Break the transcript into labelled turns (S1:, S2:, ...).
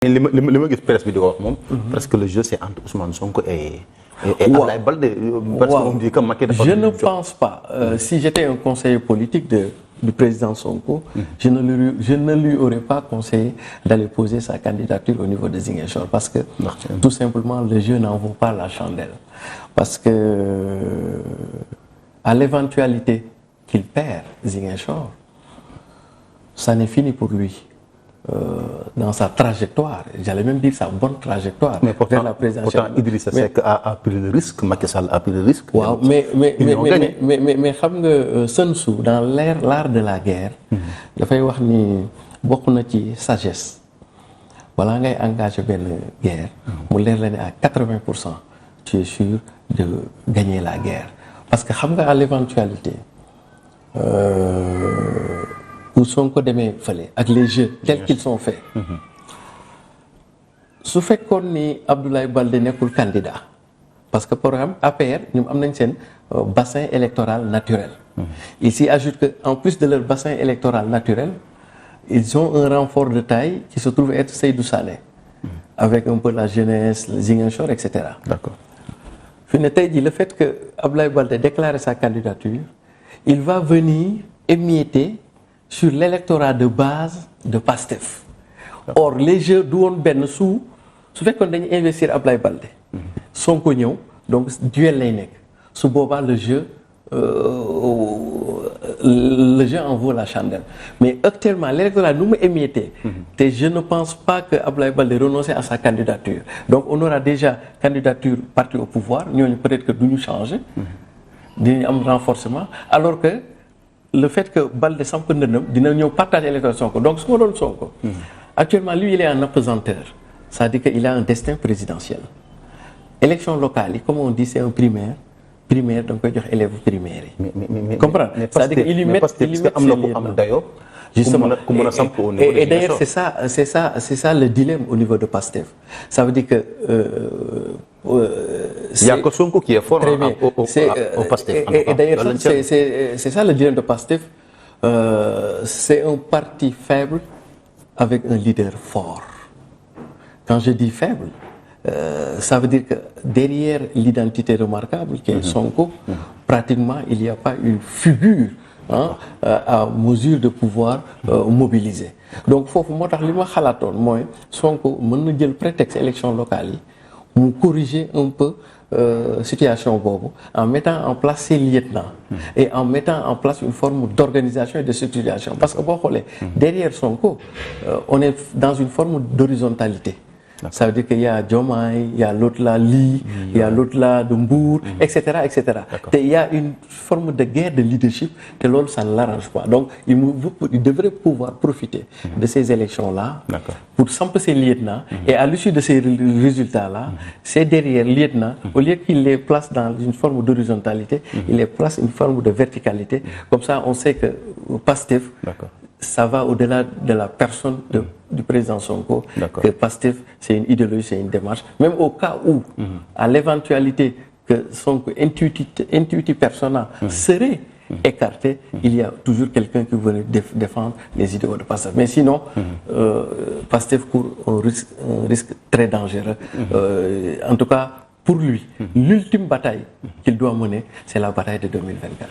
S1: li ma gis presse bi di ko wax moom. parce que le jeu c'est entre Ousmane Sonko et Abdoulaye Baldé. parce qu'on dit que Macky dafa.
S2: Je ne pense pas si j'étais un conseiller politique du président Sonko, je ne lui aurais pas conseillé d'aller poser sa candidature au niveau de Ziguinchor parce que tout simplement le jeu n'en vaut pas la chandelle. Parce que à l'éventualité qu'il perd Ziguinchor, ça n'est fini pour lui. Dans sa trajectoire, j'allais même dire sa bonne trajectoire vers la présidentielle.
S1: Pourtant Idrissa Seck a pris le risque, Macky Sall a pris le risque.
S2: Waaw mais xam nga Sun Tzu dans l'art de la guerre. dafay wax ni bokk na ci sagesse. Balaa ngay engagé benn guerre. mu leer la ne à 80% tu es sûr de gagner la guerre parce que xam nga à l'éventualité. Où Sonko demee fële ak les jeux tels qu'ils sont faits su fekkoon ni Abdoulaye Baldé nekkul candidat parce que programme APR ñoom am nañ seen bassin électoral naturel. Il s'y ajoute que en plus de leur bassin électoral naturel ils ont un renfort de taille qui se trouve être Seydou Sané avec un peu la jeunesse Ziguinchor et cetera.
S1: D'accord.
S2: Fi ne tey jii le fait que Abdoulaye Baldé déclare sa candidature il va venir émietter sur l'électorat de base de PASTEF. Or les jeux du woon benn su fekkoon dañu investir Abdoulaye Baldé. Sonko ñëw donc duel lay nekk su boobaa le jeu en vaut la chandelle mais actuellement l'électorat nu mu émietté te je ne pense pas que Abdoulaye Baldé renoncer à sa candidature donc on aura déjà candidature parti au pouvoir ñooñu peut-être que duñu changer dinañu am renforcement alors que le fait que Baldé samp ndëndam dina ñëw partager électorat Sonko donc su ma doon Sonko actuellement lui il est en apesanteur c'est-à-dire que il a un destin présidentiel élection locale yi comme on dit c'est un primaire da nga koy jox élèves primaires yi. mais comprendre c'est-à-dire que il lui met
S1: am na ku am dayoo.
S2: justement
S1: ku mën a samp au niveau
S2: et d'ailleurs c'est ça le dilemme au niveau de PASTEF ça veut dire que
S1: il y a que Sonko qui est fort au PASTEF.
S2: Et d'ailleurs c'est ça le dilemme de PASTEF c'est un parti faible avec un leader fort. Quand je dis faible ça veut dire que derrière l'identité remarquable qui est Sonko pratiquement il n'y a pas une figure à mesure de pouvoir mobiliser donc foofu moo tax li ma xalaatoon mooy Sonko mën na jël prétexte élection locale yi mu corriger un peu situation boobu en mettant en place ses lieutenants et en mettant en place une forme d'organisation et de structuration parce que boo xoolee derrière Sonko on est dans une forme d'horizontalité. Ça veut dire qu'il y a Diomaye, il y a l'autre là Ly, il y a l'autre là de Mbour, etc., etc. Et il y a une forme de guerre de leadership que l'autre ça ne l'arrange pas. Donc il devrait pouvoir profiter de ces élections-là pour samper ses lieutenants et à l'issue de ces résultats-là, c'est derrière lieutenants, au lieu qu'il les place dans une forme d'horizontalité, il les place une forme de verticalité. Comme ça, on sait que PASTEF ça va au-delà de la personne du président Sonko, que PASTEF, c'est une idéologie, c'est une démarche. Même au cas où, à l'éventualité que Sonko intuitif persona serait écarté, il y a toujours quelqu'un qui veut défendre les idéaux de PASTEF. Mais sinon, PASTEF court un risque très dangereux. En tout cas, pour lui, l'ultime bataille qu'il doit mener, c'est la bataille de 2024.